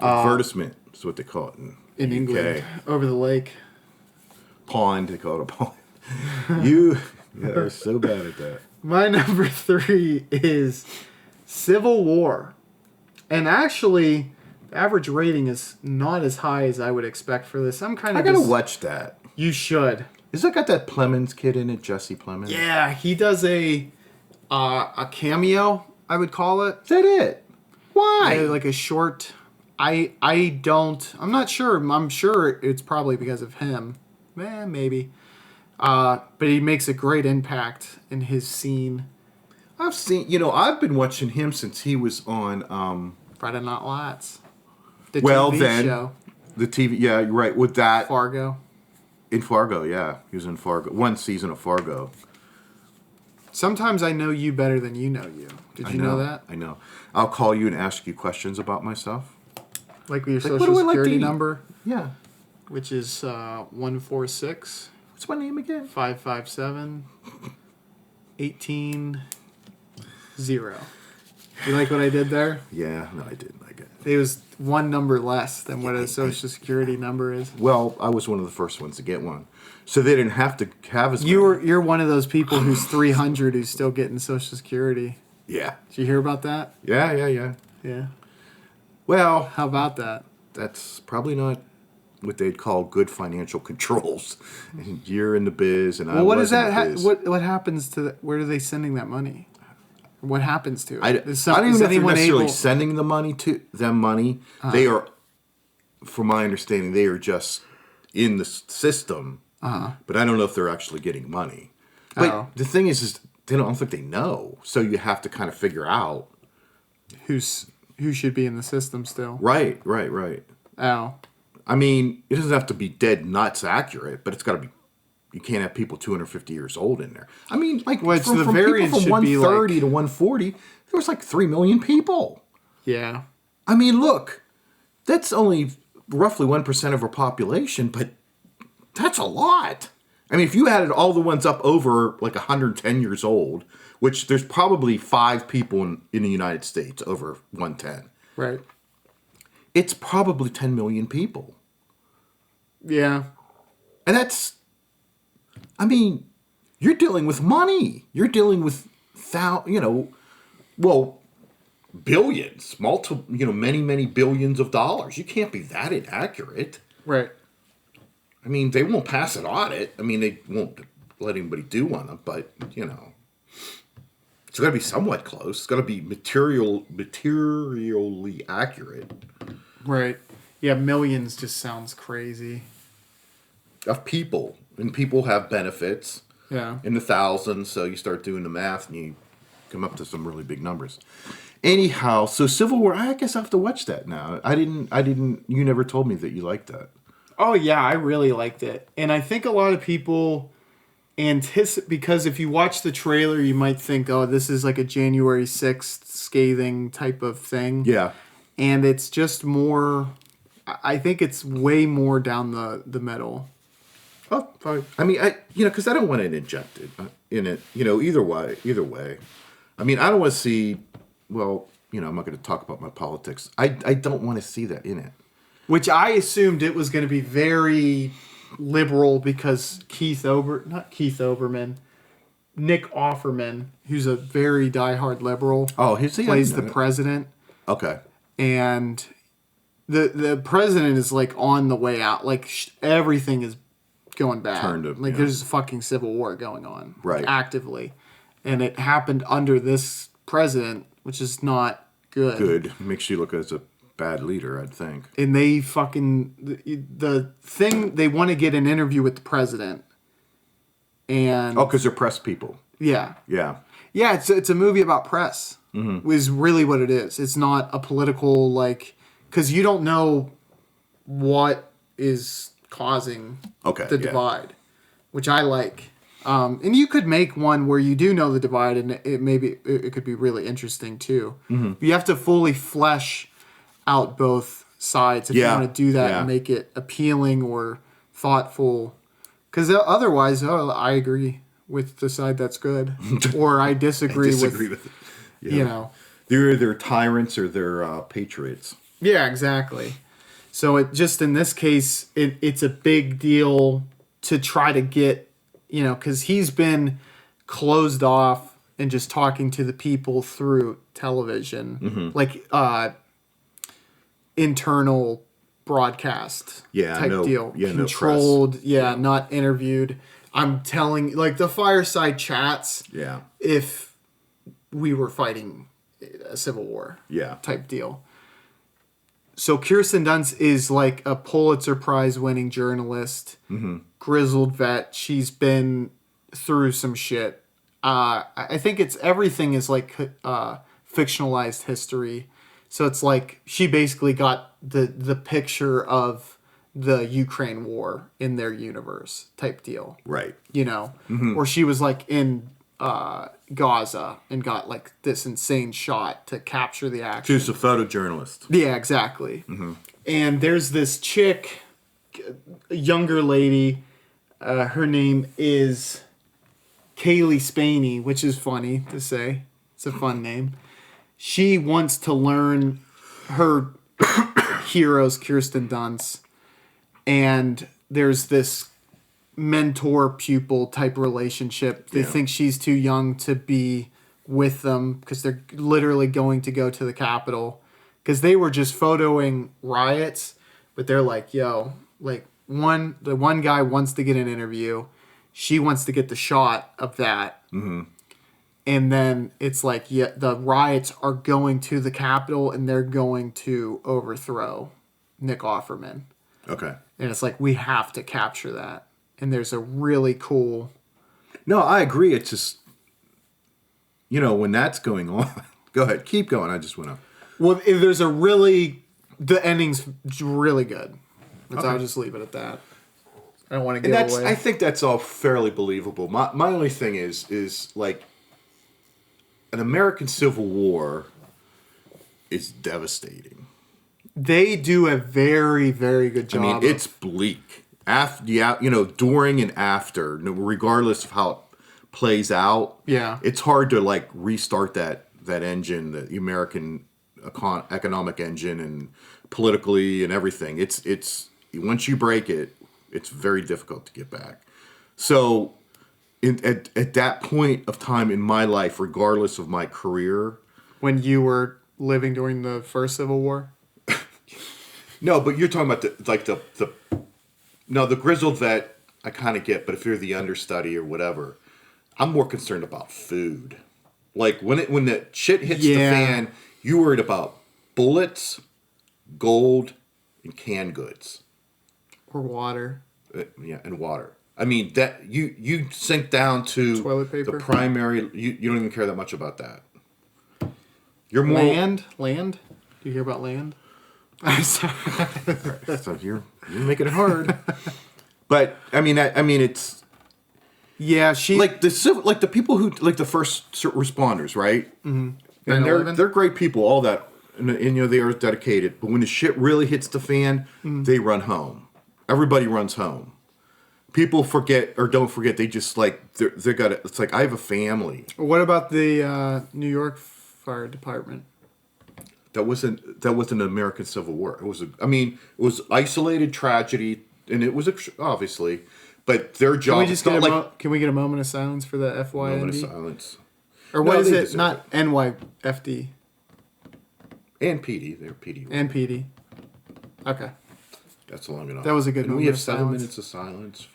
Advertisement is what they call it in England, over the lake. Pond, they call it a pond. You are so bad at that. My number 3 is Civil War. And actually, the average rating is not as high as I would expect for this. I gotta watch that. You should. Is that got that Plemons kid in it, Jesse Plemons? Yeah, he does a cameo, I would call it. Is that it? Why? Like a short. I'm not sure. I'm sure it's probably because of him. Maybe. But he makes a great impact in his scene. I've been watching him since he was on Friday Night Lights. The TV show. The TV, yeah, you're right. With that. Fargo. In Fargo, yeah. He was in Fargo. One season of Fargo. Sometimes I know you better than you know you. Did you know that? I know. I'll call you and ask you questions about myself. Like your social security number? Yeah. Which is 146. What's my name again? 557 18 0. You like what I did there? Yeah, no, I didn't. I get it. It was one number less than what a social security number is. Well, I was one of the first ones to get one. So they didn't have to have as many. You're one of those people who's 300 who's still getting social security. Yeah. Did you hear about that? Yeah. Yeah. Well, how about that? That's probably not what they'd call good financial controls. And you're in the biz, and I was in the biz. What happens to where are they sending that money? What happens to it? I don't even know if they're necessarily sending the money to them money. They are, from my understanding, they are just in the system. But I don't know if they're actually getting money. But the thing is I don't think they know. So you have to kind of figure out who should be in the system still. Right. Oh. I mean, it doesn't have to be dead nuts accurate, but it's got to be. You can't have people 250 years old in there. I mean, like from people from 130 to 140, there was like 3 million people. Yeah. I mean, look, that's only roughly 1% of our population, but that's a lot. I mean, if you added all the ones up over like 110 years old, which there's probably 5 people in the United States over 110. Right. It's probably 10 million people. Yeah. And that's, I mean, you're dealing with money. You're dealing with, billions, many billions of dollars. You can't be that inaccurate. Right. I mean, they won't pass an audit. I mean, they won't let anybody do one, but, it's got to be somewhat close. It's got to be materially accurate. Right. Yeah, millions just sounds crazy. Of people. And people have benefits. Yeah. In the thousands, so you start doing the math and you come up to some really big numbers. Anyhow, so Civil War, I guess I have to watch that now. You never told me that you liked that. Oh, yeah, I really liked it. And I think a lot of people anticipate, because if you watch the trailer, you might think, oh, this is like a January 6th scathing type of thing. Yeah. And it's just more, I think it's way more down the middle. Oh, fine. I mean, because I don't want it injected in it, either way. I mean, I don't want to see, I'm not going to talk about my politics. I don't want to see that in it. Which I assumed it was going to be very liberal because Nick Offerman, who's a very diehard liberal, plays the president. Okay. And the president is like on the way out. Like everything is going bad. There's a fucking civil war going on. Right. Actively. And it happened under this president, which is not good. Good. Makes you look as a bad leader, I'd think. And they the thing, they want to get an interview with the president. And because they're press people. Yeah. Yeah. Yeah, it's a movie about press. Mm-hmm. Is really what it is. It's not a political, because you don't know what is causing the divide, which I like. And you could make one where you do know the divide, and it could be really interesting too. Mm-hmm. You have to fully flesh out both sides if you want to do that and make it appealing or thoughtful. Because otherwise, I agree with the side that's good, or I disagree with it. Yeah. They're either tyrants or they're patriots. Yeah, exactly. So it just in this case, it's a big deal to try to get, because he's been closed off and just talking to the people through television, like internal broadcast type deal. Yeah, controlled, not interviewed. I'm telling, like the fireside chats. Yeah. If we were fighting a civil war. Yeah. Type deal. So Kirsten Dunst is like a Pulitzer Prize winning journalist, grizzled vet. She's been through some shit. I think everything is like fictionalized history. So it's like she basically got the picture of the Ukraine war in their universe type deal. Right. Or she was like in Gaza and got like this insane shot to capture the action. She was a photojournalist. Yeah, exactly. And there's this chick, a younger lady. Her name is Kaylee Spaney, which is funny to say. It's a fun name. She wants to learn her heroes, Kirsten Dunst, and there's this mentor-pupil type relationship. They think she's too young to be with them because they're literally going to go to the Capitol because they were just photoing riots, but they're like, yo, like the one guy wants to get an interview. She wants to get the shot of that. And then it's like, the riots are going to the Capitol and they're going to overthrow Nick Offerman. Okay. And it's like, we have to capture that. And there's a really cool... No, I agree. It's just, when that's going on... Go ahead. Keep going. I just went up. Well, there's a really... The ending's really good. So I'll just leave it at that. I don't want to give away. I think that's all fairly believable. My only thing is like... An American Civil War is devastating. They do a very, very good job. I mean, it's bleak. During and after, regardless of how it plays out, it's hard to like restart that engine, the American economic engine, and politically and everything. It's once you break it, it's very difficult to get back. So, at that point of time in my life, regardless of my career, when you were living during the first Civil War. No, but you're talking about the grizzled vet, I kind of get, but if you're the understudy or whatever, I'm more concerned about food. Like, when the shit hits the fan, you worried about bullets, gold, and canned goods. Or water. And water. I mean, that you sink down to toilet paper. The primary, you don't even care that much about that. You're more... Land? Do you hear about land? So you're making it hard. But I mean it's like the people who like the first responders, right? Mm-hmm. And they're great people, all that, and they are dedicated. But when the shit really hits the fan, they run home. Everybody runs home. People forget or don't forget. They just like they got it. It's like I have a family. What about the New York Fire Department? That wasn't an American Civil War. It was isolated tragedy, and it was obviously, but their job. Can we get a moment of silence for the FYND? Moment of silence. Or what is it? Not NYFD. And PD. They're PD. And PD. Okay. That's long enough. That was a good moment. We have 7 minutes of silence.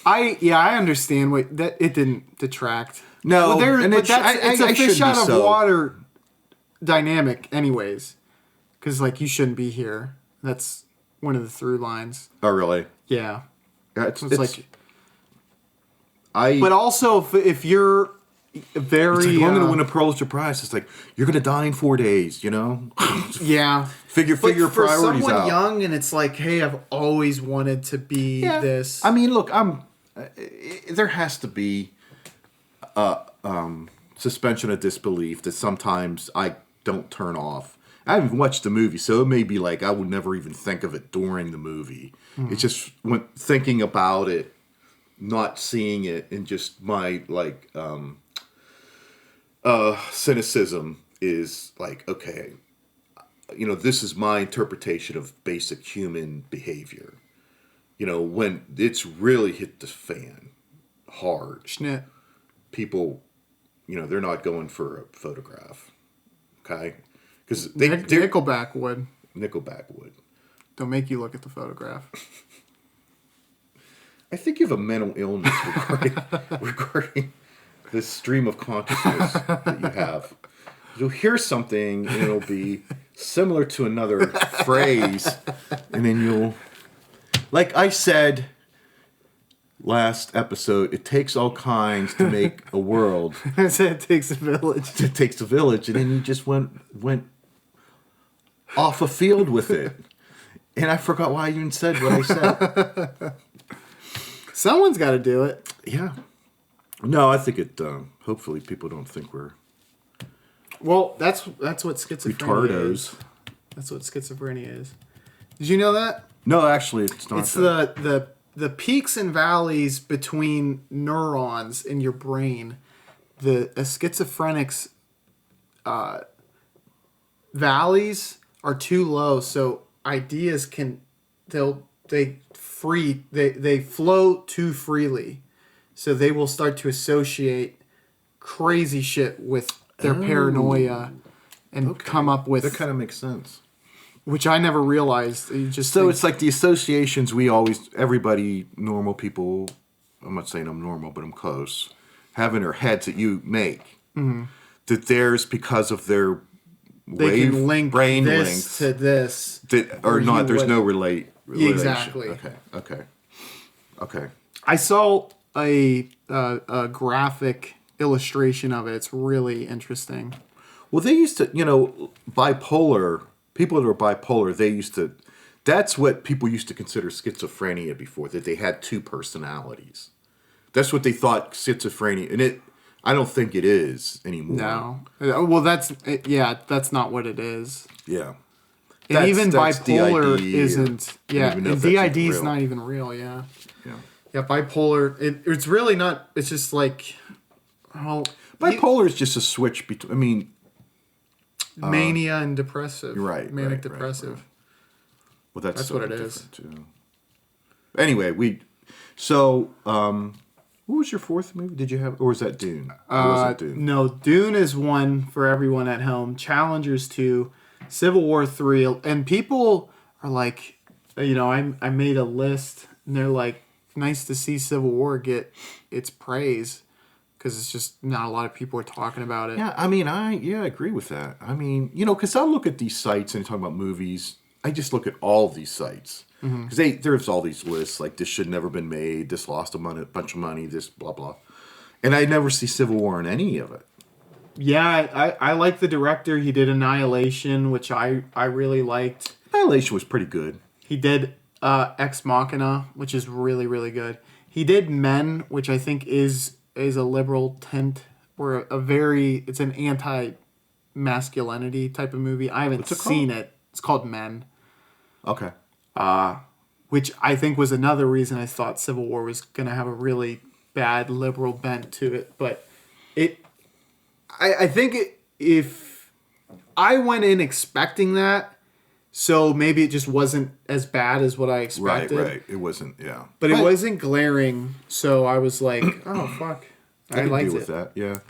I understand that it didn't detract. No, it's a fish out of water dynamic, anyways. Because like you shouldn't be here. That's one of the through lines. Oh, really? Yeah. It's like. But also, if you're very, it's like, I'm going to win a Pulitzer Prize. It's like you're going to die in 4 days. Yeah. Figure priorities for someone out. Young, and it's like, hey, I've always wanted to be this. I mean, look, there has to be suspension of disbelief that sometimes I don't turn off. I haven't watched the movie, so it may be like I would never even think of it during the movie. It's just when thinking about it, not seeing it, and just my cynicism is like, okay, this is my interpretation of basic human behavior. When it's really hit the fan hard, Schnit. People, they're not going for a photograph. Okay? Because Nickelback would. Nickelback would. Don't make you look at the photograph. I think you have a mental illness regarding this stream of consciousness that you have. You'll hear something and it'll be similar to another phrase, and then you'll, like I said last episode, it takes all kinds to make a world. I said it takes a village. It takes a village, and then you just went off a field with it. And I forgot why I even said what I said. Someone's got to do it. Yeah. No, I think it. Hopefully, people don't think we're. Well, that's what schizophrenia is. That's what schizophrenia is. Did you know that? No, actually, it's not. It's the peaks and valleys between neurons in your brain. A schizophrenic's valleys are too low, so ideas they flow too freely, so they will start to associate crazy shit with their paranoia and come up with. That kind of makes sense. Which I never realized. It's like the associations everybody, normal people, I'm not saying I'm normal, but I'm close, have in their heads that you make. Mm-hmm. That there's because of their they can link brain this lengths to this. There's no relation. Exactly. Okay. I saw a graphic illustration of it. It's really interesting. Well, they used to, bipolar, people that are bipolar, that's what people used to consider schizophrenia before, that they had two personalities. That's what they thought schizophrenia, and I don't think it is anymore. No. Well, that's not what it is. Yeah. And even bipolar DID isn't. Yeah, and DID is not even real. Yeah. Yeah, bipolar. It's really not. It's just like. Bipolar is just a switch between. Mania and depressive. Right. Manic depressive. Right. Well, that's what it is. Too. Anyway, what was your fourth movie? Did you have, or was that Dune? Was it Dune? No, Dune is one for everyone at home. Challengers 2, Civil War 3, and people are like, I made a list, and they're like, nice to see Civil War get its praise, because it's just not a lot of people are talking about it. Yeah, I agree with that. Because I look at these sites and talk about movies. I just look at all of these sites. Because there's all these lists, like this should never been made, this lost a bunch of money, this blah, blah. And I never see Civil War in any of it. Yeah, I like the director. He did Annihilation, which I really liked. Annihilation was pretty good. He did Ex Machina, which is really, really good. He did Men, which I think is a liberal tint, or it's an anti-masculinity type of movie. I haven't seen it. It's called Men. Okay. Which I think was another reason I thought Civil War was going to have a really bad liberal bent to it. But I think if I went in expecting that, so maybe it just wasn't as bad as what I expected. Right. It wasn't, But it wasn't glaring, so I was like, oh, fuck. I liked deal with that, yeah.